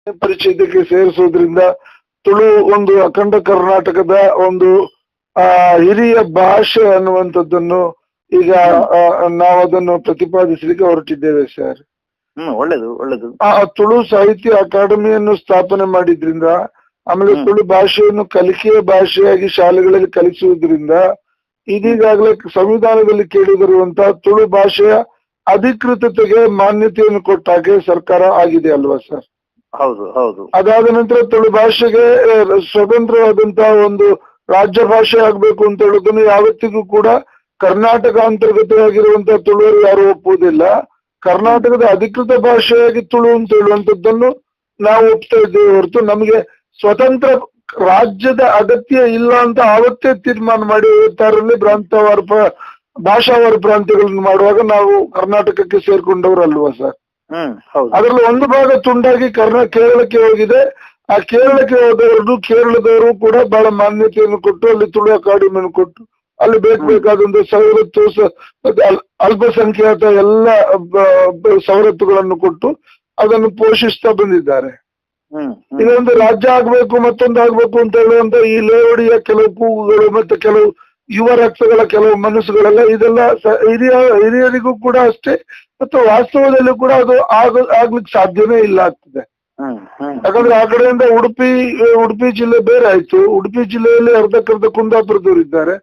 ಪರಿಚಯಕ್ಕೆ ಸೇರಿಸೋದ್ರಿಂದ ತುಳು ಒಂದು ಅಖಂಡ ಕರ್ನಾಟಕದ ಒಂದು ಹಿರಿಯ ಭಾಷೆ ಅನ್ನುವಂಥದ್ದನ್ನು ಈಗ ನಾವು ಅದನ್ನು ಪ್ರತಿಪಾದಿಸಲಿಕ್ಕೆ ಹೊರಟಿದ್ದೇವೆ ಸರ್. ಒಳ್ಳೇದು ಒಳ್ಳೇದು. ತುಳು ಸಾಹಿತ್ಯ ಅಕಾಡೆಮಿಯನ್ನು ಸ್ಥಾಪನೆ ಮಾಡಿದ್ರಿಂದ, ಆಮೇಲೆ ತುಳು ಭಾಷೆಯನ್ನು ಕಲಿಕೆಯ ಭಾಷೆಯಾಗಿ ಶಾಲೆಗಳಲ್ಲಿ ಕಲಿಸುವುದರಿಂದ ಇದೀಗಾಗಲೇ ಸಂವಿಧಾನದಲ್ಲಿ ಕೇಳಿದಿರುವಂತಹ ತುಳು ಭಾಷೆಯ ಅಧಿಕೃತತೆಗೆ ಮಾನ್ಯತೆಯನ್ನು ಕೊಟ್ಟಾಗೆ ಸರ್ಕಾರ ಆಗಿದೆ ಅಲ್ವಾ ಸರ್? ಹೌದು ಹೌದು. ಅದಾದ ನಂತರ ತುಳು ಭಾಷೆಗೆ ಸ್ವತಂತ್ರವಾದಂತಹ ಒಂದು ರಾಜ್ಯ ಭಾಷೆ ಆಗ್ಬೇಕು ಅಂತ ಹೇಳೋದನ್ನು ಯಾವತ್ತಿಗೂ ಕೂಡ ಕರ್ನಾಟಕ ಅಂತರ್ಗತವಾಗಿರುವಂತಹ ತುಳುವರು ಯಾರು ಒಪ್ಪುವುದಿಲ್ಲ. ಕರ್ನಾಟಕದ ಅಧಿಕೃತ ಭಾಷೆಯಾಗಿ ತುಳು ಅಂತ ಹೇಳುವಂಥದ್ದನ್ನು ನಾವು ಒಪ್ತಾ ಇದ್ದೇವೆ ಹೊರತು ನಮಗೆ ಸ್ವತಂತ್ರ ರಾಜ್ಯದ ಅಗತ್ಯ ಇಲ್ಲ ಅಂತ ಆವತ್ತೇ ತೀರ್ಮಾನ ಮಾಡಿ 56ರಲ್ಲಿ ಭಾಷಾವಾರು ಪ್ರಾಂತ್ಯಗಳನ್ನು ಮಾಡುವಾಗ ನಾವು ಕರ್ನಾಟಕಕ್ಕೆ ಸೇರ್ಕೊಂಡವರಲ್ವಾ ಸರ್? ಅದರಲ್ಲಿ ಒಂದು ಭಾಗ ತುಂಡಾಗಿ ಕೇರಳಕ್ಕೆ ಹೋಗಿದೆ. ಆ ಕೇರಳಕ್ಕೆ ಹೋದವರು ಕೇರಳದವರು ಕೂಡ ಬಹಳ ಮಾನ್ಯತೆಯನ್ನು ಕೊಟ್ಟು ಅಲ್ಲಿ ತುಳು ಅಕಾಡೆಮಿಯನ್ನು ಕೊಟ್ಟು ಅಲ್ಲಿ ಬೇಕಾದಂತ ಸವಲತ್ತು ಅಲ್ಪಸಂಖ್ಯಾತ ಎಲ್ಲ ಸವಲತ್ತುಗಳನ್ನು ಕೊಟ್ಟು ಅದನ್ನು ಪೋಷಿಸ್ತಾ ಬಂದಿದ್ದಾರೆ. ಇದೊಂದು ರಾಜ್ಯ ಆಗ್ಬೇಕು ಮತ್ತೊಂದು ಆಗ್ಬೇಕು ಅಂತ ಹೇಳುವಂತ ಈ ಲೇವಡಿಯ ಕೆಲವು ಕೂಗುಗಳು ಮತ್ತೆ ಕೆಲವು ಯುವ ರಕ್ತಗಳ ಕೆಲವು ಮನಸ್ಸುಗಳೆಲ್ಲ ಇದೆಲ್ಲ ಹಿರಿಯರಿಗೂ ಕೂಡ ಅಷ್ಟೇ ಮತ್ತು ವಾಸ್ತವದಲ್ಲೂ ಕೂಡ ಅದು ಆಗ್ಲಿಕ್ಕೆ ಸಾಧ್ಯನೇ ಇಲ್ಲ ಆಗ್ತದೆ. ಯಾಕಂದ್ರೆ ಆ ಕಡೆಯಿಂದ ಉಡುಪಿ ಜಿಲ್ಲೆ ಬೇರೆ ಆಯ್ತು. ಉಡುಪಿ ಜಿಲ್ಲೆಯಲ್ಲಿ ಅರ್ಧಕ್ಕರ್ಧ ಕುಂದಾಪುರದವರು ಇದ್ದಾರೆ.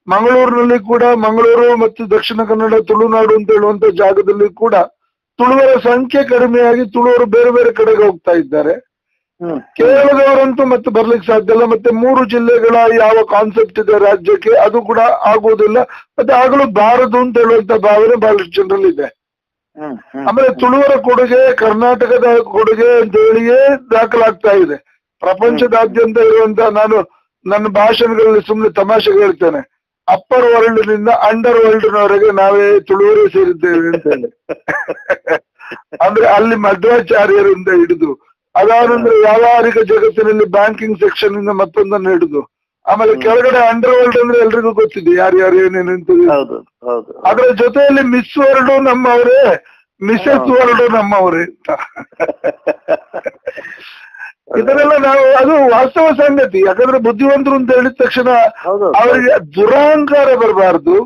ಮಂಗಳೂರಿನಲ್ಲಿ ಕೂಡ ಮಂಗಳೂರು ಮತ್ತು ದಕ್ಷಿಣ ಕನ್ನಡ ತುಳುನಾಡು ಅಂತ ಹೇಳುವಂತ ಜಾಗದಲ್ಲಿ ಕೂಡ ತುಳುವರ ಸಂಖ್ಯೆ ಕಡಿಮೆಯಾಗಿ ತುಳುವರು ಬೇರೆ ಬೇರೆ ಕಡೆಗೆ ಹೋಗ್ತಾ ಇದ್ದಾರೆ. ಕೇರಳದವರಂತೂ ಮತ್ತೆ ಬರ್ಲಿಕ್ಕೆ ಸಾಧ್ಯ ಇಲ್ಲ. ಮತ್ತೆ 3 ಜಿಲ್ಲೆಗಳ ಯಾವ ಕಾನ್ಸೆಪ್ಟ್ ಇದೆ ರಾಜ್ಯಕ್ಕೆ ಅದು ಕೂಡ ಆಗುವುದಿಲ್ಲ, ಮತ್ತೆ ಆಗಲು ಬಾರದು ಅಂತ ಹೇಳುವಂತ ಭಾವನೆ ಬಹಳಷ್ಟು ಜನರಲ್ಲಿ ಇದೆ. ಆಮೇಲೆ ತುಳುವರ ಕೊಡುಗೆ ಕರ್ನಾಟಕದ ಕೊಡುಗೆ ಅಂತ ಹೇಳಿಯೇ ದಾಖಲಾಗ್ತಾ ಇದೆ ಪ್ರಪಂಚದಾದ್ಯಂತ ಇರುವಂತ. ನಾನು ನನ್ನ ಭಾಷಣಗಳಲ್ಲಿ ಸುಮ್ಮನೆ ತಮಾಷೆಗೆ ಹೇಳ್ತೇನೆ, ಅಪ್ಪರ್ ವರ್ಲ್ಡ್ ನಿಂದ ಅಂಡರ್ ವರ್ಲ್ಡ್ ನವರೆಗೆ ನಾವೇ ತುಳುವರೇ ಸೇರಿದ್ದೇವೆ ಅಂತ ಹೇಳಿ. ಅಂದ್ರೆ ಅಲ್ಲಿ ಮಧ್ವಾಚಾರ್ಯರಿಂದ ಹಿಡಿದು ಅದಾದಂದ್ರೆ ವ್ಯಾವಹಾರಿಕ ಜಗತ್ತಿನಲ್ಲಿ ಬ್ಯಾಂಕಿಂಗ್ ಸೆಕ್ಷನ್ ಇಂದ ಮತ್ತೊಂದನ್ನು ಹಿಡಿದು ಆಮೇಲೆ ಕೆಳಗಡೆ ಅಂಡರ್ ವರ್ಲ್ಡ್ ಅಂದ್ರೆ ಎಲ್ರಿಗೂ ಗೊತ್ತಿದೆ ಯಾರ್ಯಾರು ಏನೇನು ಅಂತ. ಅದರ ಜೊತೆಯಲ್ಲಿ ಮಿಸ್ ವರ್ಲ್ಡ್ ನಮ್ಮವರೇ, ಮಿಸಸ್ ವರ್ಲ್ಡ್ ನಮ್ಮವರೇ ಅಂತ. ಇದನ್ನೆಲ್ಲ ನಾವು ಅದು ವಾಸ್ತವ ಸಂಗತಿ. ಯಾಕಂದ್ರೆ ಬುದ್ಧಿವಂತರು ಅಂತ ಹೇಳಿದ ತಕ್ಷಣ ಅವರಿಗೆ ದುರಹಂಕಾರ ಬರಬಾರ್ದು.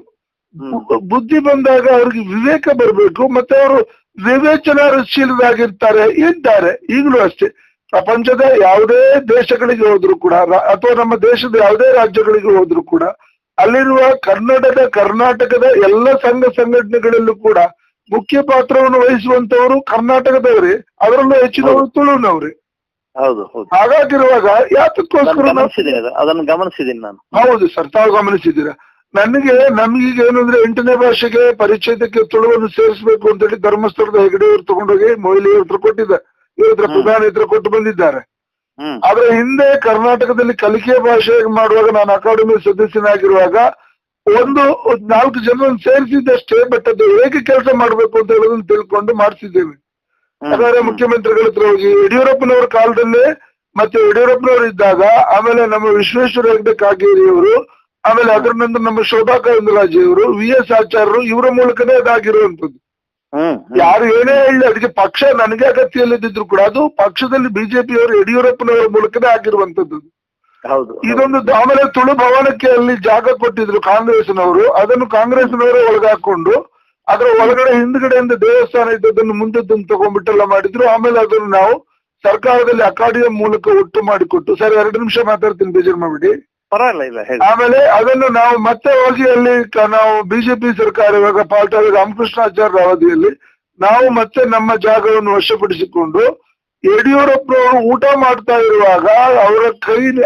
ಬುದ್ಧಿ ಬಂದಾಗ ಅವ್ರಿಗೆ ವಿವೇಕ ಬರಬೇಕು. ಮತ್ತೆ ಅವರು ವಿವೇಚನಾಶೀಲರಾಗಿರ್ತಾರೆ ಇದ್ದಾರೆ ಈಗಲೂ ಅಷ್ಟೇ. ಪ್ರಪಂಚದ ಯಾವುದೇ ದೇಶಗಳಿಗೆ ಹೋದ್ರು ಕೂಡ ಅಥವಾ ನಮ್ಮ ದೇಶದ ಯಾವುದೇ ರಾಜ್ಯಗಳಿಗೆ ಹೋದ್ರು ಕೂಡ ಅಲ್ಲಿರುವ ಕರ್ನಾಟಕದ ಎಲ್ಲ ಸಂಘ ಸಂಘಟನೆಗಳಲ್ಲೂ ಕೂಡ ಮುಖ್ಯ ಪಾತ್ರವನ್ನು ವಹಿಸುವಂತವರು ಕರ್ನಾಟಕದವರೇ, ಅದರಲ್ಲೂ ಹೆಚ್ಚಿನವರು ತುಳುನವರೇ. ಹಾಗಾಗಿರುವಾಗ ಯಾತಕ್ಕೋಸ್ಕರ ಅದನ್ನು ಗಮನಿಸಿದ್ದೀನಿ ನಾನು. ಹೌದು ಸರ್, ತಾವು ಗಮನಿಸಿದ್ದೀರಾ? ನಮಗೀಗ ಏನಂದ್ರೆ 8ನೇ ಭಾಷೆಗೆ ಪರಿಚಯಕ್ಕೆ ತುಳುವನ್ನು ಸೇರಿಸಬೇಕು ಅಂತ ಹೇಳಿ ಧರ್ಮಸ್ಥಳದ ಹೆಗಡೆಯವರು ತಗೊಂಡೋಗಿ ಮೊಯ್ಲಿಯವ್ರ ಹತ್ರ ಕೊಟ್ಟಿದ್ದಾರೆ, ಇವ್ರ ಪ್ರಧಾನಿ ಹತ್ರ ಕೊಟ್ಟು ಬಂದಿದ್ದಾರೆ. ಆದ್ರೆ ಹಿಂದೆ ಕರ್ನಾಟಕದಲ್ಲಿ ಕಲಿಕೆಯ ಭಾಷೆ ಮಾಡುವಾಗ ನಾನು ಅಕಾಡೆಮಿ ಸದಸ್ಯನಾಗಿರುವಾಗ 4 ಜನರನ್ನು ಸೇರಿಸಿದ್ದಷ್ಟೇ. ಬಟ್ ಅದು ಹೇಗೆ ಕೆಲಸ ಮಾಡ್ಬೇಕು ಅಂತ ಹೇಳೋದನ್ನು ತಿಳ್ಕೊಂಡು ಮಾಡಿಸಿದ್ದೇವೆ. ಯಾಕಂದ್ರೆ ಮುಖ್ಯಮಂತ್ರಿಗಳ ಹತ್ರ ಹೋಗಿ ಯಡಿಯೂರಪ್ಪನವರ ಕಾಲದಲ್ಲೇ ಮತ್ತೆ ಯಡಿಯೂರಪ್ಪನವರು ಇದ್ದಾಗ, ಆಮೇಲೆ ನಮ್ಮ ವಿಶ್ವೇಶ್ವರ ಹೆಗಡೆ ಕಾಗೇರಿಯವರು, ಆಮೇಲೆ ಅದರ ನಂತರ ನಮ್ಮ ಶೋಭಾ ಕರಂದ್ಲಾಜೆಯವರು, VS ಆಚಾರ್ಯರು, ಇವರ ಮೂಲಕನೇ ಅದಾಗಿರುವಂತದ್ದು. ಯಾರು ಏನೇ ಹೇಳಿ ಅದಕ್ಕೆ ಪಕ್ಷ ನನಗೆ ಅಗತ್ಯ ಇಲ್ಲದಿದ್ರು ಕೂಡ ಅದು ಪಕ್ಷದಲ್ಲಿ ಬಿಜೆಪಿಯವರು ಯಡಿಯೂರಪ್ಪನವರ ಮೂಲಕನೇ ಆಗಿರುವಂತದ್ದು. ಇದೊಂದು. ಆಮೇಲೆ ತುಳು ಭವನಕ್ಕೆ ಅಲ್ಲಿ ಜಾಗ ಕೊಟ್ಟಿದ್ರು ಕಾಂಗ್ರೆಸ್ನವರು, ಅದನ್ನು ಕಾಂಗ್ರೆಸ್ನವರೇ ಒಳಗಾಕೊಂಡು ಅದರ ಒಳಗಡೆ ಹಿಂದ್ಗಡೆಯಿಂದ ದೇವಸ್ಥಾನ ಇದ್ದದನ್ನು ಮುಂದದ್ದನ್ನು ತಗೊಂಡ್ಬಿಟ್ಟೆಲ್ಲ ಮಾಡಿದ್ರು. ಆಮೇಲೆ ಅದನ್ನು ನಾವು ಸರ್ಕಾರದಲ್ಲಿ ಅಕಾಡೆಮಿ ಮೂಲಕ ಒಟ್ಟು ಮಾಡಿಕೊಟ್ಟು, ಸರ್ 2 ನಿಮಿಷ ಮಾತಾಡ್ತೀನಿ, ಬೇಜಾರು ಮಾಡ್ಬಿಡಿ. ಆಮೇಲೆ ಅದನ್ನು ನಾವು ಮತ್ತೆ ಹೋಗಿ ಅಲ್ಲಿ ನಾವು ಬಿಜೆಪಿ ಸರ್ಕಾರ ಇವಾಗ ಪಾಲ್ಟಾದ ರಾಮಕೃಷ್ಣಾಚಾರ್ಯ ಅವಧಿಯಲ್ಲಿ ನಾವು ಮತ್ತೆ ನಮ್ಮ ಜಾಗವನ್ನು ವಶಪಡಿಸಿಕೊಂಡು ಯಡಿಯೂರಪ್ಪನವರು ಊಟ ಮಾಡ್ತಾ ಇರುವಾಗ ಅವರ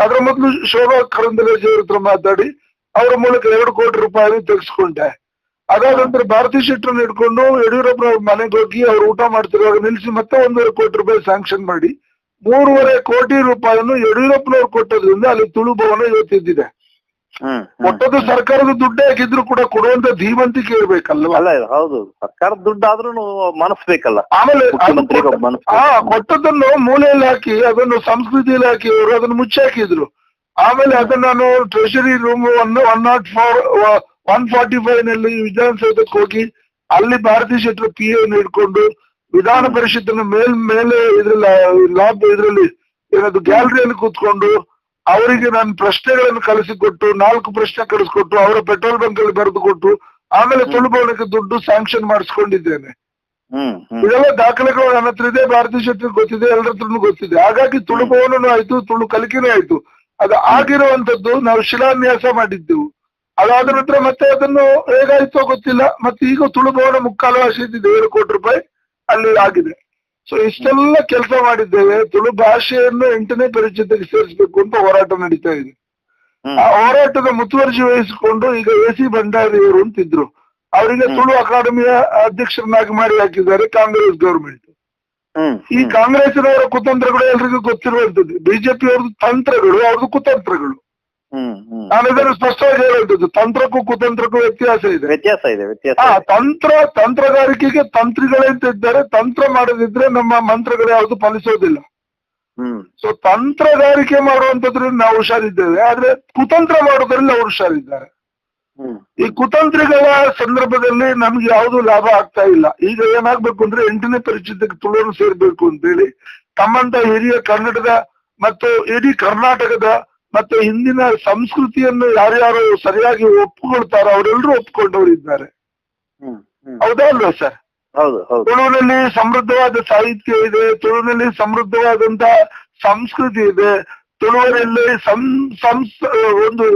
ಅದರ ಮೊದಲು ಶೋಭಾ ಕರಂದ್ಲಾಜೆಯವ್ರ ಹತ್ರ ಮಾತಾಡಿ ಅವರ ಮೂಲಕ 2 ಕೋಟಿ ರೂಪಾಯಿ ತೆಗೆಸ್ಕೊಂಡೆ. ಅದಾದ ನಂತರ ಭಾರತೀ ಶೆಟ್ಟರನ್ನು ಹಿಡ್ಕೊಂಡು ಯಡಿಯೂರಪ್ಪನವ್ರ ಮನೆಗೆ ಹೋಗಿ ಅವ್ರು ಊಟ ಮಾಡ್ತಿರುವಾಗ ನಿಲ್ಲಿಸಿ ಮತ್ತೆ 1.5 ಕೋಟಿ ರೂಪಾಯಿ ಸ್ಯಾಂಕ್ಷನ್ ಮಾಡಿ 3.5 ಕೋಟಿ ರೂಪಾಯಿಯನ್ನು ಯಡಿಯೂರಪ್ಪನವ್ರು ಕೊಟ್ಟದ್ರಿಂದ ಅಲ್ಲಿ ತುಳು ಭವನ ಇವತ್ತಿದ್ದಿದೆ. ಕೊಟ್ಟದ್ದು ಸರ್ಕಾರದ ದುಡ್ಡೇ ಆಗಿದ್ರು ಕೂಡ ಕೊಡುವಂತ ಧೀಮಂತಿಕೆ ಇರ್ಬೇಕಲ್ವಾ? ಹೌದು, ಸರ್ಕಾರದ ದುಡ್ಡಾದ್ರೂ ಮನಸ್ಬೇಕಲ್ಲ. ಆಮೇಲೆ ಕೊಟ್ಟದನ್ನು ಮೂಲೆಯಲ್ಲಿ ಹಾಕಿ ಅದನ್ನು ಸಂಸ್ಕೃತಿ ಇಲಾಖೆಯವರು ಅದನ್ನು ಮುಚ್ಚಾಕಿದ್ರು. ಆಮೇಲೆ ಅದನ್ನ ನಾನು ಟ್ರೆಷರಿ ರೂಮ್ 145 ನಲ್ಲಿ ವಿಧಾನಸೌಧಕ್ಕೆ ಹೋಗಿ ಅಲ್ಲಿ ಭಾರತೀ ಶೆಟ್ಟರ್ PA ಹಿಡ್ಕೊಂಡು ವಿಧಾನ ಪರಿಷತ್ತಿನ ಮೇಲೆ ಇದ್ರಲ್ಲಿ ಲಾಬ್ ಇದ್ರಲ್ಲಿ ಏನದು ಗ್ಯಾಲರಿಯಲ್ಲಿ ಕೂತ್ಕೊಂಡು ಅವರಿಗೆ ನಾನು ಪ್ರಶ್ನೆಗಳನ್ನು ಕಲಿಸಿಕೊಟ್ಟು 4 ಪ್ರಶ್ನೆ ಕಳಿಸ್ಕೊಟ್ಟು ಅವರ ಪೆಟ್ರೋಲ್ ಬಂಕ್ ಅಲ್ಲಿ ಬರೆದು ಕೊಟ್ಟು ಆಮೇಲೆ ತುಳು ಭವನಕ್ಕೆ ದುಡ್ಡು ಸ್ಯಾಂಕ್ಷನ್ ಮಾಡಿಸ್ಕೊಂಡಿದ್ದೇನೆ. ಇದೆಲ್ಲ ದಾಖಲೆಗಳು ನನ್ನ ಹತ್ರ ಇದೆ, ಭಾರತೀಯ ಶೆಟ್ಟಿ ಗೊತ್ತಿದೆ, ಎಲ್ಲರ ಹತ್ರನು ಗೊತ್ತಿದೆ. ಹಾಗಾಗಿ ತುಳು ಭವನನೂ ಆಯ್ತು, ತುಳು ಕಲಿಕೆನೂ ಆಯ್ತು. ಅದು ಆಗಿರುವಂತದ್ದು ನಾವು ಶಿಲಾನ್ಯಾಸ ಮಾಡಿದ್ದೆವು. ಅದಾದ ನಂತರ ಮತ್ತೆ ಅದನ್ನು ಹೇಗಾಯ್ತೋ ಗೊತ್ತಿಲ್ಲ. ಮತ್ತೆ ಈಗ ತುಳು ಭವನ ಮುಕ್ಕಾಲು ವಾಸಿ ಇದ್ದಿದೆ, 7 ಕೋಟಿ ರೂಪಾಯಿ ಅಲ್ಲಿ ಆಗಿದೆ. ಸೊ ಇಷ್ಟೆಲ್ಲ ಕೆಲಸ ಮಾಡಿದ್ದೇವೆ. ತುಳು ಭಾಷೆಯನ್ನು 8ನೇ ಪರಿಚಯಕ್ಕೆ ಸೇರಿಸಬೇಕು ಅಂತ ಹೋರಾಟ ನಡೀತಾ ಇದೆ. ಆ ಹೋರಾಟದ ಮುತುವರ್ಜಿ ವಹಿಸಿಕೊಂಡು ಈಗ AC ಭಂಡಾರಿಯವರು ಅಂತಿದ್ರು, ಅವರಿಗೆ ತುಳು ಅಕಾಡೆಮಿಯ ಅಧ್ಯಕ್ಷರನ್ನಾಗಿ ಮಾಡಿ ಹಾಕಿದ್ದಾರೆ ಕಾಂಗ್ರೆಸ್ ಗವರ್ಮೆಂಟ್. ಈ ಕಾಂಗ್ರೆಸ್ನವರ ಕುತಂತ್ರಗಳು ಎಲ್ರಿಗೂ ಗೊತ್ತಿರುವಂತದ್ದು. ಬಿಜೆಪಿ ಅವ್ರದ್ದು ತಂತ್ರಗಳು, ಅವ್ರದ್ದು ಕುತಂತ್ರಗಳು. ನಾನು ಇದನ್ನು ಸ್ಪಷ್ಟವಾಗಿ ಹೇಳುವಂತದ್ದು, ತಂತ್ರಕ್ಕೂ ಕುತಂತ್ರಕ್ಕೂ ವ್ಯತ್ಯಾಸ ಇದೆ. ತಂತ್ರಗಾರಿಕೆಗೆ ತಂತ್ರಿಗಳೇ ಅಂತ ಇದ್ದಾರೆ. ತಂತ್ರ ಮಾಡದಿದ್ರೆ ನಮ್ಮ ಮಂತ್ರಗಳು ಯಾವುದು ಫಲಿಸೋದಿಲ್ಲ. ಸೊ ತಂತ್ರಗಾರಿಕೆ ಮಾಡುವಂತದ್ರಲ್ಲಿ ನಾವು ಹುಷಾರಿದ್ದೇವೆ, ಆದ್ರೆ ಕುತಂತ್ರ ಮಾಡೋದ್ರಲ್ಲಿ ಅವ್ರು ಹುಷಾರಿದ್ದಾರೆ. ಈ ಕುತಂತ್ರಿಗಳ ಸಂದರ್ಭದಲ್ಲಿ ನಮ್ಗೆ ಯಾವುದು ಲಾಭ ಆಗ್ತಾ ಇಲ್ಲ. ಈಗ ಏನಾಗ್ಬೇಕು ಅಂದ್ರೆ 8ನೇ ಪರಿಚಯಕ್ಕೆ ತುಳುವನ್ನು ಸೇರ್ಬೇಕು ಅಂತೇಳಿ ತಮ್ಮಂತ ಹಿರಿಯ ಕನ್ನಡದ ಮತ್ತು ಇಡೀ ಕರ್ನಾಟಕದ ಮತ್ತೆ ಹಿಂದಿನ ಸಂಸ್ಕೃತಿಯನ್ನು ಯಾರ್ಯಾರು ಸರಿಯಾಗಿ ಒಪ್ಪಿಕೊಳ್ತಾರೋ ಅವರೆಲ್ಲರೂ ಒಪ್ಪಿಕೊಂಡವರು ಇದ್ದಾರೆ. ಹೌದಾ ಅಲ್ವಾ ಸರ್? ತುಳುವಿನಲ್ಲಿ ಸಮೃದ್ಧವಾದ ಸಾಹಿತ್ಯ ಇದೆ, ತುಳುವಿನಲ್ಲಿ ಸಮೃದ್ಧವಾದಂತ ಸಂಸ್ಕೃತಿ ಇದೆ, ತುಳುವಿನಲ್ಲಿ ಒಂದು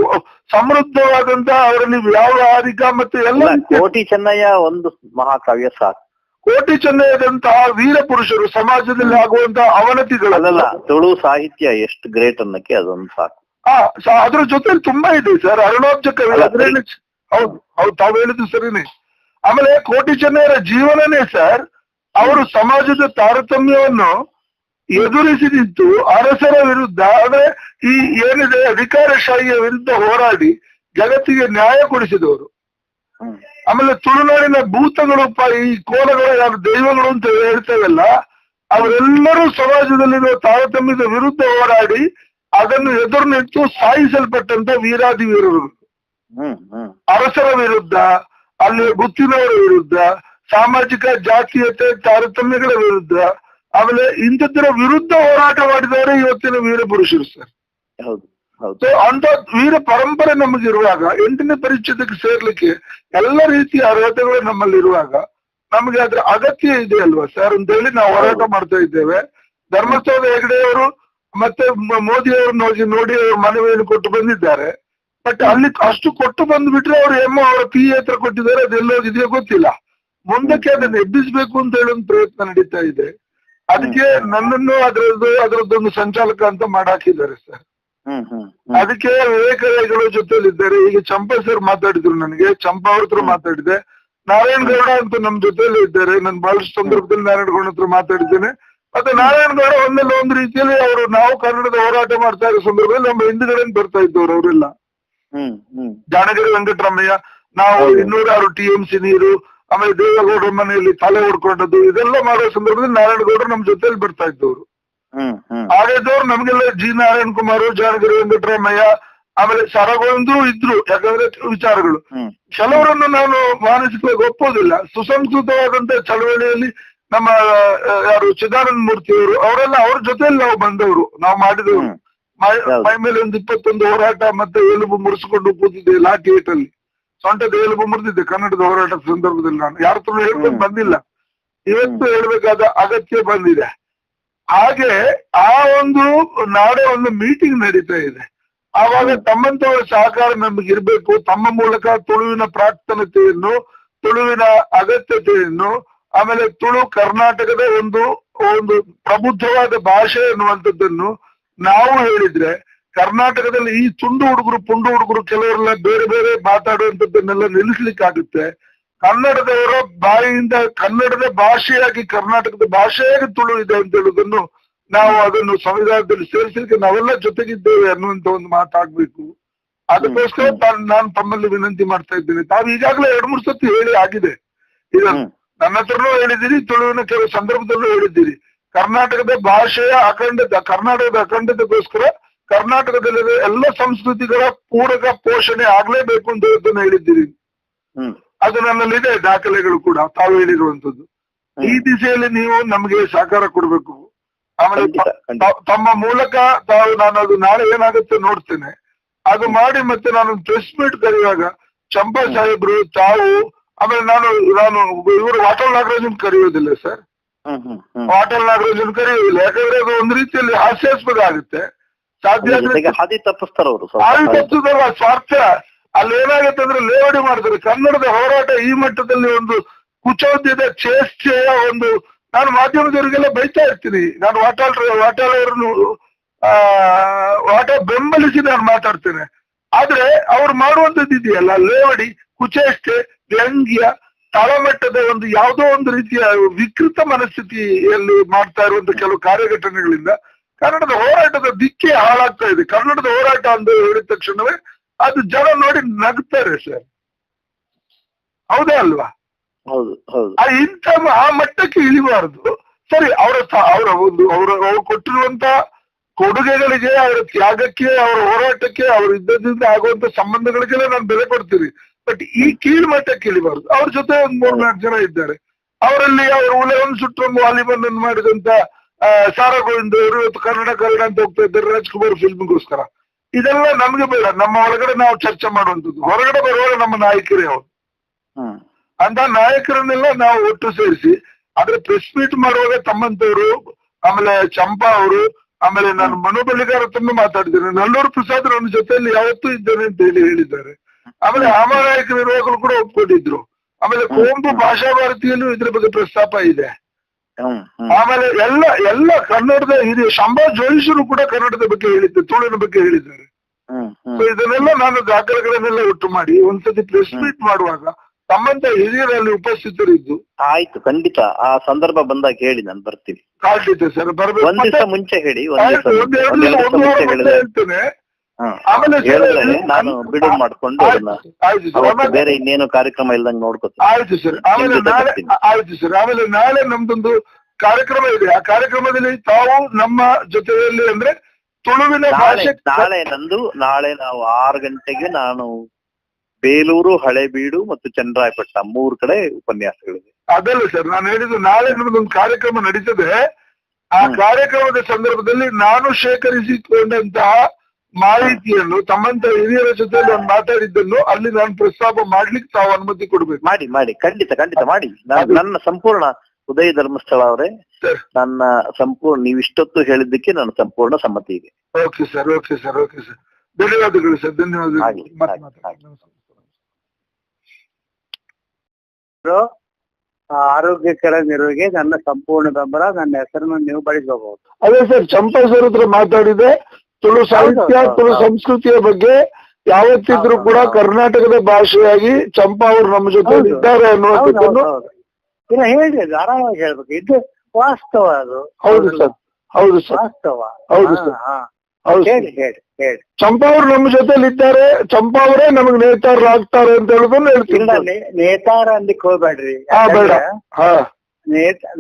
ಸಮೃದ್ಧವಾದಂತ ಅವರಲ್ಲಿ ವ್ಯಾವಹಾರಿಕ ಮತ್ತೆ ಎಲ್ಲ. ಕೋಟಿ ಚೆನ್ನಯ್ಯ ಒಂದು ಮಹಾಕಾವ್ಯ ಸಾಕು. ಕೋಟಿ ಚೆನ್ನಯ್ಯದಂತಹ ವೀರ ಪುರುಷರು ಸಮಾಜದಲ್ಲಿ ಆಗುವಂತಹ ಅವನತಿಗಳಲ್ಲ. ತುಳು ಸಾಹಿತ್ಯ ಎಷ್ಟು ಗ್ರೇಟ್ ಅನ್ನಕ್ಕೆ ಅದೊಂದು ಸಾಕು. ಅದ್ರ ಜೊತೆ ತುಂಬಾ ಇದೆ ಸರ್. ಅರುಣಾಬ್ಜ ಕವಿ, ಹೌದು ಹೌದು, ತಾವು ಹೇಳಿದ್ದು ಸರಿನೇ. ಆಮೇಲೆ ಕೋಟಿ ಚೆನ್ನಯ್ಯರ ಜೀವನನೇ ಸರ್, ಅವರು ಸಮಾಜದ ತಾರತಮ್ಯವನ್ನು ಎದುರಿಸಿ ನಿಂತು ಅರಸರ ವಿರುದ್ಧ, ಅಂದ್ರೆ ಈ ಏನಿದೆ ಅಧಿಕಾರಶಾಹಿಯ ವಿರುದ್ಧ ಹೋರಾಡಿ ಜಗತ್ತಿಗೆ ನ್ಯಾಯ ಕೊಡಿಸಿದವರು. ಆಮೇಲೆ ತುಳುನಾಡಿನ ಭೂತಗಳು, ಈ ಕೋಲಗಳು, ಯಾರು ದೈವಗಳು ಅಂತ ಹೇಳ್ತೇವಲ್ಲ, ಅವರೆಲ್ಲರೂ ಸಮಾಜದಲ್ಲಿರುವ ತಾರತಮ್ಯದ ವಿರುದ್ಧ ಹೋರಾಡಿ ಅದನ್ನು ಎದುರು ನಿಂತು ಸಾಯಿಸಲ್ಪಟ್ಟಂತ ವೀರಾದಿ ವೀರರು. ಅರಸರ ವಿರುದ್ಧ, ಅಲ್ಲಿ ಗುತ್ತಿನವರ ವಿರುದ್ಧ, ಸಾಮಾಜಿಕ ಜಾತೀಯತೆ ತಾರತಮ್ಯಗಳ ವಿರುದ್ಧ, ಆಮೇಲೆ ಇಂಥದ್ರ ವಿರುದ್ಧ ಹೋರಾಟ ಮಾಡಿದವರೇ ಇವತ್ತಿನ ವೀರ ಪುರುಷರು ಸರ್. ಸೊ ಅಂತ ವೀರ ಪರಂಪರೆ ನಮಗಿರುವಾಗ 8ನೇ ಪರಿಚಯಕ್ಕೆ ಸೇರ್ಲಿಕ್ಕೆ ಎಲ್ಲ ರೀತಿಯ ಅರ್ಹತೆಗಳು ನಮ್ಮಲ್ಲಿರುವಾಗ ನಮಗೆ ಅದ್ರ ಅಗತ್ಯ ಇದೆ ಅಲ್ವಾ ಸರ್ ಅಂತ ಹೇಳಿ ನಾವು ಹೋರಾಟ ಮಾಡ್ತಾ ಇದ್ದೇವೆ. ಧರ್ಮಸ್ಥಳದ ಹೆಗಡೆಯವರು ಮತ್ತೆ ಮೋದಿ ಅವರು ನೋಡಿ ಅವರು ಮನವಿಯನ್ನು ಕೊಟ್ಟು ಬಂದಿದ್ದಾರೆ. ಬಟ್ ಅಲ್ಲಿ ಅಷ್ಟು ಕೊಟ್ಟು ಬಂದ್ಬಿಟ್ರೆ ಅವ್ರು ಅವರ PA ಹತ್ರ ಕೊಟ್ಟಿದ್ದಾರೆ, ಅದೆಲ್ಲೋಗಿದೆಯೋ ಗೊತ್ತಿಲ್ಲ. ಮುಂದಕ್ಕೆ ಅದನ್ನ ಎಬ್ಬಿಸ್ಬೇಕು ಅಂತ ಹೇಳಿ ಒಂದು ಪ್ರಯತ್ನ ನಡೀತಾ ಇದೆ. ಅದಕ್ಕೆ ನನ್ನನ್ನು ಅದರದ್ದೊಂದು ಸಂಚಾಲಕ ಅಂತ ಮಾಡಾಕಿದ್ದಾರೆ ಸರ್. ಅದಕ್ಕೆ ವಿವೇಕಗಳ ಜೊತೆಲಿದ್ದಾರೆ. ಈಗ ಚಂಪಾ ಸರ್ ಮಾತಾಡಿದ್ರು ನನಗೆ, ಚಂಪಾ ಅವ್ರ ಹತ್ರ ಮಾತಾಡಿದೆ. ನಾರಾಯಣ ಗೌಡ ಅಂತ ನಮ್ ಜೊತೆಲಿ ಇದ್ದಾರೆ. ನಾನು ಬಹಳಷ್ಟು ಸಂದರ್ಭದಲ್ಲಿ ನಾರಾಯಣ ಗೌಡ ಹತ್ರ ಮಾತಾಡಿದ್ದೇನೆ. ಮತ್ತೆ ನಾರಾಯಣ ಗೌಡ ಒಂದಲ್ಲ ಒಂದು ರೀತಿಯಲ್ಲಿ ಅವರು, ನಾವು ಕನ್ನಡದ ಹೋರಾಟ ಮಾಡ್ತಾ ಇರೋ ಸಂದರ್ಭದಲ್ಲಿ ನಮ್ಮ ಹಿಂದುಗಡೆ ಬರ್ತಾ ಇದ್ದವ್ರು ಅವರೆಲ್ಲ. ಜಾನಗಿರಿ ವೆಂಕಟರಾಮಯ್ಯ, ನಾವು 206 TMC ನೀರು, ಆಮೇಲೆ ದೇವೇಗೌಡರ ಮನೆಯಲ್ಲಿ ತಲೆ ಹೊಡ್ಕೊಂಡದ್ದು, ಇದೆಲ್ಲ ಮಾಡೋ ಸಂದರ್ಭದಲ್ಲಿ ನಾರಾಯಣ ಗೌಡರು ನಮ್ ಜೊತೆಲಿ ಬರ್ತಾ ಇದ್ದವ್ರು. ಹಾಗಿದ್ದವ್ರು ನಮ್ಗೆಲ್ಲ G. ನಾರಾಯಣ ಕುಮಾರ್, ಜಾನಗಿರಿ ವೆಂಕಟರಾಮಯ್ಯ, ಆಮೇಲೆ ಸರಗೊಂದು ಇದ್ರು. ಯಾಕಂದ್ರೆ ವಿಚಾರಗಳು ಕೆಲವರನ್ನು ನಾನು ಮಾನಸಿಕವಾಗಿ ಒಪ್ಪೋದಿಲ್ಲ. ಸುಸಂಸ್ಕೃತವಾದಂತ ಚಳವಳಿಯಲ್ಲಿ ನಮ್ಮ ಯಾರು ಚಿದಾನಂದ ಮೂರ್ತಿಯವರು, ಅವರೆಲ್ಲ ಅವ್ರ ಜೊತೆಯಲ್ಲಿ ನಾವು ಬಂದವರು, ನಾವು ಮಾಡಿದವರು. ಮೈ ಮೇಲೆ ಒಂದು 21 ಹೋರಾಟ, ಮತ್ತೆ ಎಲುಬು ಮುರಿಸಿಕೊಂಡು ಕೂತಿದ್ದೆ ಲಾಠಿ ಏಟಲ್ಲಿ, ಸೊಂಟದ ಎಲುಬು ಮುರಿದಿದ್ದೆ ಕನ್ನಡದ ಹೋರಾಟದ ಸಂದರ್ಭದಲ್ಲಿ. ನಾನು ಯಾರ ಹತ್ರ ಹೇಳ್ಕೊಂಡು ಬಂದಿಲ್ಲ, ಇವತ್ತು ಹೇಳ್ಬೇಕಾದ ಅಗತ್ಯ ಬಂದಿದೆ. ಹಾಗೆ ಆ ಒಂದು ನಾಳೆ ಒಂದು ಮೀಟಿಂಗ್ ನಡೀತಾ ಇದೆ. ಆವಾಗ ತಮ್ಮಂತವರ ಸಹಕಾರ ನಮಗಿರ್ಬೇಕು. ತಮ್ಮ ಮೂಲಕ ತುಳುವಿನ ಪ್ರಾರ್ಥನತೆಯನ್ನು, ತುಳುವಿನ ಅಗತ್ಯತೆಯನ್ನು, ಆಮೇಲೆ ತುಳು ಕರ್ನಾಟಕದ ಒಂದು ಪ್ರಬುದ್ಧವಾದ ಭಾಷೆ ಎನ್ನುವಂಥದ್ದನ್ನು ನಾವು ಹೇಳಿದ್ರೆ, ಕರ್ನಾಟಕದಲ್ಲಿ ಈ ತುಂಡು ಹುಡುಗರು ಪುಂಡು ಹುಡುಗರು ಕೆಲವರೆಲ್ಲ ಬೇರೆ ಬೇರೆ ಮಾತಾಡುವಂಥದ್ದನ್ನೆಲ್ಲ ನಿಲ್ಲಿಸ್ಲಿಕ್ಕಾಗುತ್ತೆ. ಕನ್ನಡದವರ ಬಾಯಿಯಿಂದ ಕನ್ನಡದ ಭಾಷೆಯಾಗಿ, ಕರ್ನಾಟಕದ ಭಾಷೆಯಾಗಿ ತುಳು ಇದೆ ಅಂತ ಹೇಳುವುದನ್ನು ನಾವು ಅದನ್ನು ಸಂವಿಧಾನದಲ್ಲಿ ಸೇರಿಸಲಿಕ್ಕೆ ನಾವೆಲ್ಲ ಜೊತೆಗಿದ್ದೇವೆ ಅನ್ನುವಂತ ಒಂದು ಮಾತಾಡ್ಬೇಕು. ಅದಕ್ಕೋಸ್ಕರ ನಾನು ತಮ್ಮಲ್ಲಿ ವಿನಂತಿ ಮಾಡ್ತಾ ಇದ್ದೇನೆ. ತಾವು ಈಗಾಗಲೇ 2-3 ಸತಿ ಹೇಳಿ ಆಗಿದೆ. ಇದನ್ನು ನನ್ನ ಹತ್ರನೂ ಹೇಳಿದ್ದೀರಿ, ತುಳುವಿನ ಕೆಲವು ಸಂದರ್ಭದಲ್ಲೂ ಹೇಳಿದ್ದೀರಿ. ಕರ್ನಾಟಕದ ಭಾಷೆಯ ಕರ್ನಾಟಕದ ಅಖಂಡತೆಗೋಸ್ಕರ ಕರ್ನಾಟಕದಲ್ಲಿರುವ ಎಲ್ಲ ಸಂಸ್ಕೃತಿಗಳ ಪೂರಕ ಪೋಷಣೆ ಆಗ್ಲೇಬೇಕು ಅಂತ ಹೇಳಿದ್ದೀರಿ. ಅದು ನನ್ನಲ್ಲಿದೆ ದಾಖಲೆಗಳು ಕೂಡ, ತಾವು ಹೇಳಿರುವಂತದ್ದು. ಈ ದಿಸೆಯಲ್ಲಿ ನೀವು ನಮ್ಗೆ ಸಹಕಾರ ಕೊಡ್ಬೇಕು. ಆಮೇಲೆ ತಮ್ಮ ಮೂಲಕ ನಾನು ಅದು ನಾಳೆ ಏನಾಗುತ್ತೆ ನೋಡ್ತೇನೆ, ಅದು ಮಾಡಿ ಮತ್ತೆ ನಾನು ಪ್ರೆಸ್ ಮೀಟ್ ಕರೆಯುವಾಗ ಚಂಪಾ ಸಾಹೇಬ್ರು ತಾವು ಆಮೇಲೆ ನಾನು ಇವರು ವಾಟಾಳ್ ನಾಗರಾಜನ್ ಕರೆಯೋದಿಲ್ಲ ಸರ್, ವಾಟಾಳ್ ನಾಗರಾಜನ್ ಕರೆಯೋದಿಲ್ಲ. ಯಾಕಂದ್ರೆ ಅದು ಒಂದು ರೀತಿಯಲ್ಲಿ ಹಾಸ್ಯಾಸ್ಪದ ಆಗುತ್ತೆ. ಸಾಧ್ಯ ಹಾದಿ ತಪ್ಪಿಸ್ತಾರ ಅವರು, ಹಾದಿ ತಪ್ಪಿಸಲ್ಲ, ಸ್ವಾರ್ಥ. ಅಲ್ಲಿ ಏನಾಗುತ್ತೆ ಅಂದ್ರೆ ಲೇವಡಿ ಮಾಡ್ತಾರೆ. ಕನ್ನಡದ ಹೋರಾಟ ಈ ಮಟ್ಟದಲ್ಲಿ ಒಂದು ಕುಚೋದ್ಯದ ಚೇಷ್ಟೆಯ ಒಂದು, ನಾನು ಮಾಧ್ಯಮದವರಿಗೆಲ್ಲ ಬೈತಾ ಇರ್ತೀನಿ. ನಾನು ವಾಟಾಳ್ ಬೆಂಬಲಿಸಿ ನಾನು ಮಾತಾಡ್ತೇನೆ. ಆದ್ರೆ ಅವ್ರು ಮಾಡುವಂತದ್ದು ಇದೆಯಲ್ಲ, ಲೇವಡಿ, ಕುಚೇಷ್ಟೆ, ವ್ಯಂಗ್ಯ, ತಳಮಟ್ಟದ ಒಂದು ಯಾವುದೋ ಒಂದು ರೀತಿಯ ವಿಕೃತ ಮನಸ್ಥಿತಿಯಲ್ಲಿ ಮಾಡ್ತಾ ಇರುವಂತ ಕೆಲವು ಕಾರ್ಯಘಟನೆಗಳಿಂದ ಕನ್ನಡದ ಹೋರಾಟದ ದಿಕ್ಕೇ ಹಾಳಾಗ್ತಾ ಇದೆ. ಕನ್ನಡದ ಹೋರಾಟ ಅಂತ ಹೇಳಿದ ತಕ್ಷಣವೇ ಅದು ಜನ ನೋಡಿ ನಗ್ತಾರೆ ಸರ್, ಹೌದೇ ಅಲ್ವಾ? ಹೌದು ಹೌದು. ಇಂಥ ಆ ಮಟ್ಟಕ್ಕೆ ಇಳಿಬಾರದು. ಸರಿ, ಅವರು ಕೊಟ್ಟಿರುವಂತ ಕೊಡುಗೆಗಳಿಗೆ, ಅವರ ತ್ಯಾಗಕ್ಕೆ, ಅವರ ಹೋರಾಟಕ್ಕೆ, ಅವರು ಇದ್ದದಿಂದ ಆಗುವಂತ ಸಂಬಂಧಗಳಿಗೆಲ್ಲ ನಾನು ಬೆಲೆ ಕೊಡ್ತೀನಿ. ಬಟ್ ಈ ಕೀಳು ಮಟ್ಟಕ್ಕೆ ಇಳಿಬಾರದು. ಅವ್ರ ಜೊತೆ ಒಂದ್ 3-4 ಜನ ಇದ್ದಾರೆ. ಅವರಲ್ಲಿ ಅವರು ಉಲಗನ್ ಸುಟ್ರಂಗು ವಾಲಿಬಾಲ್ ಮಾಡಿದಂತ ಸಾರಾ ಗೋವಿಂದ್ ಅವರು ಇವತ್ತು ಕನ್ನಡ ಅಂತ ಹೋಗ್ತಾ ಇದ್ದಾರೆ ರಾಜ್ಕುಮಾರ್ ಫಿಲ್ಮ್ಗೋಸ್ಕರ. ಇದೆಲ್ಲ ನಮ್ಗೆ ಬೇಡ. ನಮ್ಮ ಒಳಗಡೆ ನಾವು ಚರ್ಚೆ ಮಾಡುವಂಥದ್ದು. ಹೊರಗಡೆ ಬರುವಾಗ ನಮ್ಮ ನಾಯಕರೇ ಅವರು. ಅಂತ ನಾಯಕರನ್ನೆಲ್ಲ ನಾವು ಒಟ್ಟು ಸೇರಿಸಿ ಆದ್ರೆ ಪ್ರೆಸ್ ಮೀಟ್ ಮಾಡುವಾಗ ತಮ್ಮಂತವರು, ಆಮೇಲೆ ಚಂಪಾ ಅವರು, ಆಮೇಲೆ ನಾನು ಮನೋಬಲಿಗಾರ ತುಂಬ ಮಾತಾಡಿದ್ದೇನೆ. ನಲ್ಲೂರು ಪ್ರಸಾದ್ ನನ್ನ ಜೊತೆಯಲ್ಲಿ ಯಾವತ್ತೂ ಇದ್ದೇನೆ ಅಂತ ಹೇಳಿದ್ದಾರೆ. ಆಮೇಲೆ ನಾಯಕರು ಇರುವಾಗಲೂ ಕೂಡ ಒಪ್ಕೊಂಡಿದ್ರು. ಆಮೇಲೆ ಕುವೆಂಪು ಭಾಷಾ ಭಾರತಿಯಲ್ಲೂ ಇದ್ರ ಬಗ್ಗೆ ಪ್ರಸ್ತಾಪ ಇದೆ. ಆಮೇಲೆ ಎಲ್ಲ ಕನ್ನಡದ ಹಿರಿಯ ಶಂಭಾ ಜೋಯಿಸರು ಕೂಡ ಕನ್ನಡದ ಬಗ್ಗೆ ಹೇಳಿದ್ದಾರೆ, ತುಳುವಿನ ಬಗ್ಗೆ ಹೇಳಿದ್ದಾರೆ. ಸೊ ಇದನ್ನೆಲ್ಲ ನಾನು ದಾಖಲೆಗಳನ್ನೆಲ್ಲ ಒಟ್ಟು ಮಾಡಿ ಒಂದ್ಸತಿ ಪ್ರೆಸ್ ಮೀಟ್ ಮಾಡುವಾಗ ತಮ್ಮಂತ ಹಿರಿಯರಲ್ಲಿ ಉಪಸ್ಥಿತರಿದ್ದು. ಆಯ್ತು, ಖಂಡಿತ ಆ ಸಂದರ್ಭ ಬಂದಾಗ ಹೇಳಿ, ನಾನು ಬರ್ತೀನಿ. ಖಂಡಿತ ಸರ್, ಬರ್ಬೇಕು. ಒಂದ್ ದಿವಸ ಮುಂಚೆ ಹೇಳಿ, ಹೇಳ್ತೇನೆ. ಆಮೇಲೆ ನಾನು ಬಿಡುವು ಮಾಡ್ಕೊಂಡು ಬೇರೆ ಇನ್ನೇನು ಕಾರ್ಯಕ್ರಮ ಇಲ್ದಂಗೆ ನೋಡ್ಕೊತೀನಿ. ಆಯ್ತು ಸರ್. ಆಮೇಲೆ ನಾಳೆ ನಮ್ದೊಂದು ಕಾರ್ಯಕ್ರಮ ಇದೆ. ಆ ಕಾರ್ಯಕ್ರಮದಲ್ಲಿ ತಾವು ನಮ್ಮ ಜೊತೆಯಲ್ಲಿ ಅಂದ್ರೆ ತುಳುವಿನ ಭಾಷೆ ನಾಳೆ ನಾವು 6 ಗಂಟೆಗೆ ನಾನು ಬೇಲೂರು, ಹಳೇಬೀಡು ಮತ್ತು ಚನ್ನರಾಯಪಟ್ಟಣ 3 ಕಡೆ ಉಪನ್ಯಾಸಗಳಿವೆ. ಅದಲ್ಲ ಸರ್, ನಾನು ಹೇಳಿದ್ದು ನಾಳೆ ನಮ್ದೊಂದು ಕಾರ್ಯಕ್ರಮ ನಡೀತದೆ. ಆ ಕಾರ್ಯಕ್ರಮದ ಸಂದರ್ಭದಲ್ಲಿ ನಾನು ಶೇಖರಿಸಿಕೊಂಡಂತಹ ಮಾಹಿತಿಯನ್ನು ತಮ್ಮಂತ ಹಿರಿಯರ ಜೊತೆಯಲ್ಲಿ ನಾನು ಮಾತಾಡಿದ್ದನ್ನು ಅಲ್ಲಿ ನಾನು ಪ್ರಸ್ತಾಪ ಮಾಡ್ಲಿಕ್ಕೆ ತಾವು ಅನುಮತಿ ಕೊಡ್ಬೇಕು. ಮಾಡಿ ಖಂಡಿತ ಮಾಡಿ. ನನ್ನ ಸಂಪೂರ್ಣ ಉದಯ ಧರ್ಮಸ್ಥಳ ಅವರೇ, ನನ್ನ ಸಂಪೂರ್ಣ ನೀವಿಷ್ಟೊತ್ತು ಹೇಳಿದ್ದಕ್ಕೆ ನನ್ನ ಸಂಪೂರ್ಣ ಸಮ್ಮತಿ ಇದೆ. Okay sir. ಧನ್ಯವಾದಗಳು ಸರ್, ಧನ್ಯವಾದಗಳು. ಆರೋಗ್ಯಕರ ನಿರ್ವಹಣೆಗೆ ನನ್ನ ಸಂಪೂರ್ಣ ಬೆಂಬಲ. ನನ್ನ ಹೆಸರನ್ನು ನೀವು ಬಳಸಬಹುದು. ಅದೇ ಸರ್, ಚಂಪಾ ಸರ್ ಹತ್ರ ಮಾತಾಡಿದೆ. ತುಳು ಸಾಹಿತ್ಯ, ತುಳು ಸಂಸ್ಕೃತಿಯ ಬಗ್ಗೆ ಯಾವತ್ತಿದ್ರು ಕೂಡ ಕರ್ನಾಟಕದ ಭಾಷೆಯಾಗಿ ಚಂಪಾ ಅವರು ನಮ್ಮ ಜೊತೆ ಇದ್ದಾರೆ ಅನ್ನುವಂಥದ್ದನ್ನು ಹೇಳಿ, ಆರಾಮಾಗಿ ಹೇಳ್ಬೇಕು. ಇದು ವಾಸ್ತವ, ಅದು. ಹೌದು ಸರ್. ವಾಸ್ತವ. ಹೌದು ಸರ್. ಹೇಳಿ. ಚಂಪಾ ಅವರು ನಮ್ಮ ಜೊತೆಲಿ ಇದ್ದಾರೆ. ಚಂಪಾ ಅವರೇ ನಮಗೆ ನೇತಾರರಾಗ್ತಾರೆ ಅಂತ ಹೇಳುದನ್ನು ಹೇಳ್ತೀನಿ. ನೇತಾರ ಅನ್ಲಿಕ್ಕೆ ಹೋಗ್ಬೇಡ್ರಿ.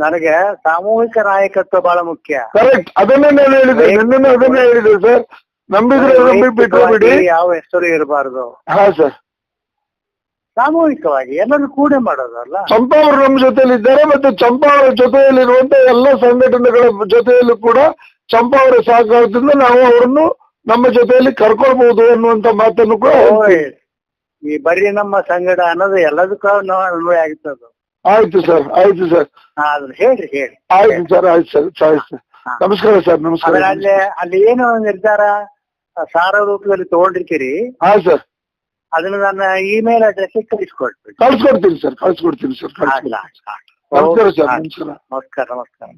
ನನಗೆ ಸಾಮೂಹಿಕ ನಾಯಕತ್ವ ಬಹಳ ಮುಖ್ಯ. ಕರೆಕ್ಟ್, ಅದನ್ನೇ ನಾನು ಹೇಳಿದೆ, ನಿನ್ನೆ ಅದನ್ನೇ ಹೇಳಿದೆ ಸರ್. ನಂಬಿದ್ರೆ ಬಿಟ್ಬಿಡಿ, ಯಾವ ಹೆಸರು ಇರಬಾರ್ದು. ಹಾ ಸರ್, ಸಾಮೂಹಿಕವಾಗಿ ಎಲ್ಲರೂ ಕೂಡ ಮಾಡೋದಲ್ಲ. ಚಂಪಾ ಅವರು ನಮ್ಮ ಜೊತೆಲಿ ಇದ್ದಾರೆ. ಮತ್ತೆ ಚಂಪಾ ಅವರ ಜೊತೆಯಲ್ಲಿರುವಂತ ಎಲ್ಲ ಸಂಘಟನೆಗಳ ಜೊತೆಯಲ್ಲೂ ಕೂಡ ಚಂಪಾ ಅವರ ಸಹಕಾರದಿಂದ ನಾವು ಅವರನ್ನು ನಮ್ಮ ಜೊತೆಯಲ್ಲಿ ಕರ್ಕೊಳ್ಬಹುದು ಅನ್ನುವಂತ ಮಾತನ್ನು ಕೂಡ. ಈ ಬರೀ ನಮ್ಮ ಸಂಗಡ ಅನ್ನೋದು ಎಲ್ಲದಕ್ಕೂ ಅನ್ವಯ ಆಗುತ್ತದು. ಆಯ್ತು ಸರ್. ಹೇಳಿ. ಆಯ್ತು ಸರ್. ನಮಸ್ಕಾರ ಸರ್. ನಮಸ್ಕಾರ. ಅಲ್ಲಿ ಏನು ನಿರ್ಧಾರ ಸಾರ ರೂಪದಲ್ಲಿ ತಗೊಂಡಿರ್ತೀರಿ. ಹಾ ಸರ್, ಅದನ್ನ ನನ್ನ ಇಮೇಲ್ ಅಡ್ರೆಸ್ ಕಳಿಸ್ಕೊಡ್ತೀನಿ. ಕಳ್ಸ್ಕೊಡ್ತೀನಿ ಸರ್. ನಮಸ್ಕಾರ.